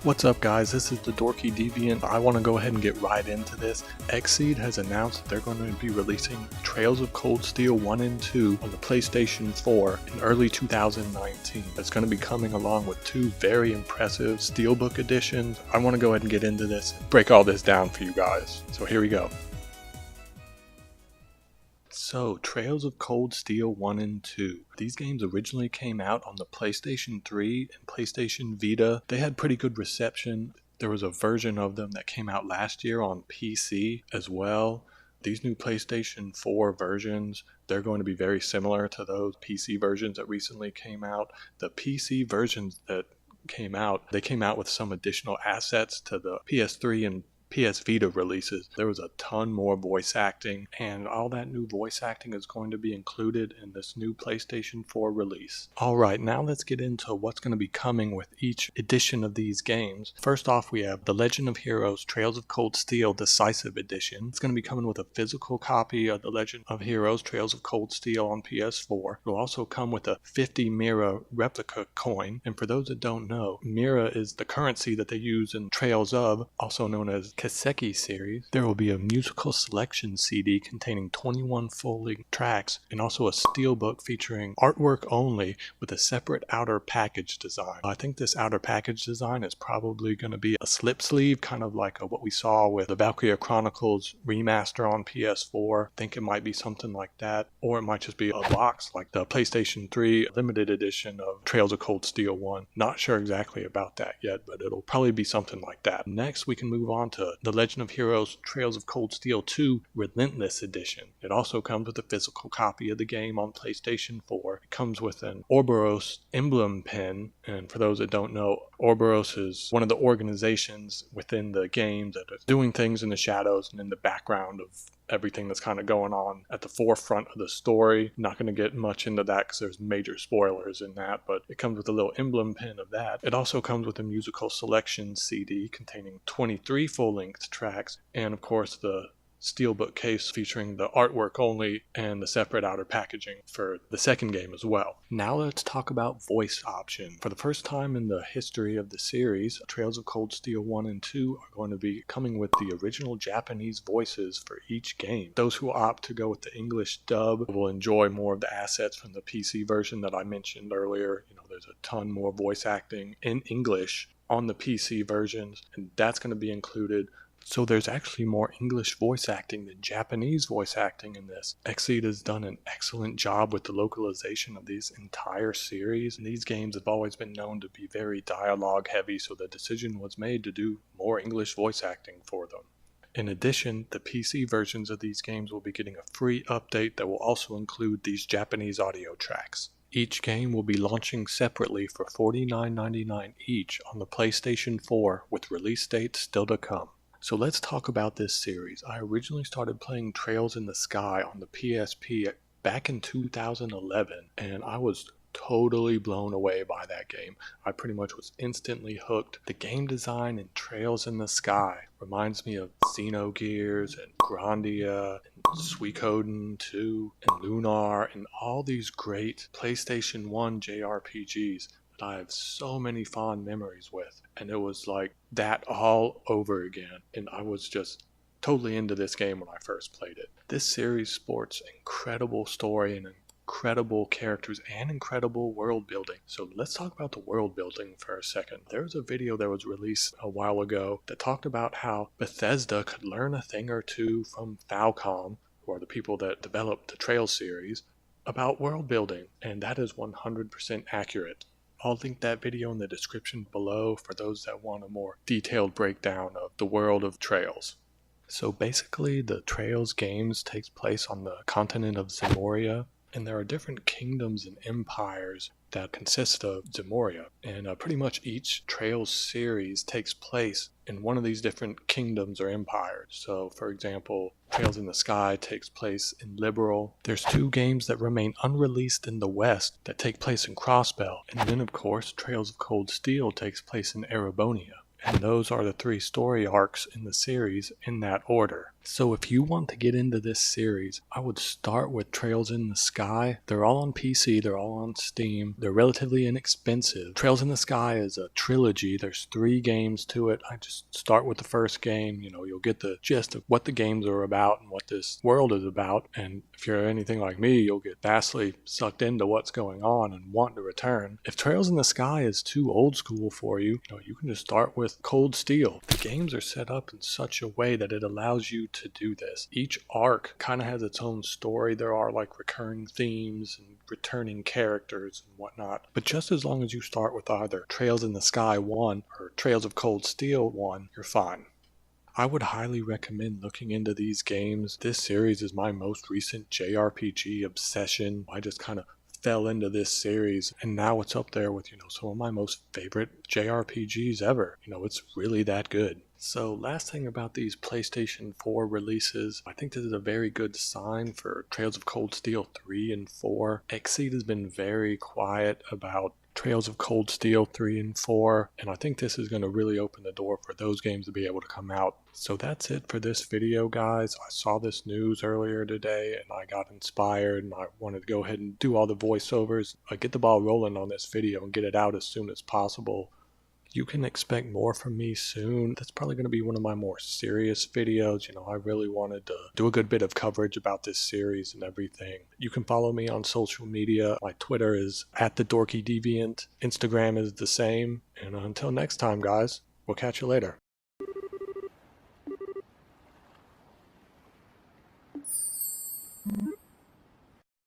What's up guys, this is the Dorky Deviant. I want to go ahead and get right into this. Xseed has announced that they're going to be releasing Trails of Cold Steel 1 and 2 on the PlayStation 4 in early 2019. It's going to be coming along with two very impressive Steelbook editions. I want to go ahead and get into this and break all this down for you guys. So here we go. So, Trails of Cold Steel 1 and 2. These games originally came out on the PlayStation 3 and PlayStation Vita. They had pretty good reception. There was a version of them that came out last year on PC as well. These new PlayStation 4 versions, they're going to be very similar to those PC versions that recently came out. The PC versions that came out, they came out with some additional assets to the PS3 and PS Vita releases. There was a ton more voice acting, and all that new voice acting is going to be included in this new PlayStation 4 release. Alright, now let's get into what's going to be coming with each edition of these games. First off, we have The Legend of Heroes Trails of Cold Steel Decisive Edition. It's going to be coming with a physical copy of The Legend of Heroes Trails of Cold Steel on PS4. It'll also come with a 50 Mira replica coin, and for those that don't know, Mira is the currency that they use in Trails of, also known as Kaseki series. There will be a musical selection CD containing 21 full-length tracks and also a steelbook featuring artwork only with a separate outer package design. I think this outer package design is probably going to be a slip sleeve, kind of like what we saw with the Valkyria Chronicles remaster on PS4. I think it might be something like that, or it might just be a box like the PlayStation 3 limited edition of Trails of Cold Steel 1. Not sure exactly about that yet, but it'll probably be something like that. Next, we can move on to The Legend of Heroes Trails of Cold Steel 2 Relentless Edition. It also comes with a physical copy of the game on PlayStation 4. It comes with an Ouroboros emblem pin, and for those that don't know, Ouroboros is one of the organizations within the game that is doing things in the shadows and in the background of everything that's kind of going on at the forefront of the story. Not going to get much into that because there's major spoilers in that, but it comes with a little emblem pin of that. It also comes with a musical selection CD containing 23 full-length tracks, and of course the steelbook case featuring the artwork only and the separate outer packaging for the second game as well. Now let's talk about voice option. For the first time in the history of the series, Trails of Cold Steel 1 and 2 are going to be coming with the original Japanese voices for each game. Those who opt to go with the English dub will enjoy more of the assets from the PC version that I mentioned earlier. There's a ton more voice acting in English on the PC versions, and that's going to be included. So there's actually more English voice acting than Japanese voice acting in this. Xseed has done an excellent job with the localization of these entire series. And these games have always been known to be very dialogue heavy, so the decision was made to do more English voice acting for them. In addition, the PC versions of these games will be getting a free update that will also include these Japanese audio tracks. Each game will be launching separately for $49.99 each on the PlayStation 4 with release dates still to come. So let's talk about this series. I originally started playing Trails in the Sky on the PSP back in 2011, and I was totally blown away by that game. I pretty much was instantly hooked. The game design in Trails in the Sky reminds me of Xenogears and Grandia and Suikoden 2 and Lunar and all these great PlayStation 1 JRPGs that I have so many fond memories with, and it was like that all over again, and I was just totally into this game when I first played it. This series sports incredible story and incredible characters and incredible world building. So let's talk about the world building for a second. There was a video that was released a while ago that talked about how Bethesda could learn a thing or two from Falcom, who are the people that developed the Trails series, about world building, and that is 100% accurate. I'll link that video in the description below for those that want a more detailed breakdown of the world of Trails. So basically, the Trails games takes place on the continent of Zemoria, and there are different kingdoms and empires that consist of Zemoria, and pretty much each Trails series takes place in one of these different kingdoms or empires. So for example, Trails in the Sky takes place in Liberl. There's two games that remain unreleased in the West that take place in Crossbell, and then of course Trails of Cold Steel takes place in Erebonia. And those are the three story arcs in the series in that order. So if you want to get into this series, I would start with Trails in the Sky. They're all on PC, they're all on Steam, they're relatively inexpensive. Trails in the Sky is a trilogy, there's 3 games to it. I just start with the first game, you'll get the gist of what the games are about and what this world is about, and if you're anything like me, you'll get vastly sucked into what's going on and want to return. If Trails in the Sky is too old school for you, you can just start with Cold Steel. The games are set up in such a way that it allows you to do this. Each arc kind of has its own story. There are like recurring themes and returning characters and whatnot. But just as long as you start with either Trails in the Sky 1 or Trails of Cold Steel 1, you're fine. I would highly recommend looking into these games. This series is my most recent JRPG obsession. I just kind of fell into this series, and now it's up there with some of my most favorite JRPGs ever. It's really that good. So last thing about these PlayStation 4 releases, I think this is a very good sign for Trails of Cold Steel 3 and 4. Xseed has been very quiet about Trails of Cold Steel 3 and 4, and I think this is going to really open the door for those games to be able to come out. So that's it for this video, guys. I saw this news earlier today and I got inspired and I wanted to go ahead and do all the voiceovers, get the ball rolling on this video and get it out as soon as possible. You can expect more from me soon. That's probably going to be one of my more serious videos. I really wanted to do a good bit of coverage about this series and everything. You can follow me on social media. My Twitter is @thedorkydeviant. Instagram is the same. And until next time, guys, we'll catch you later.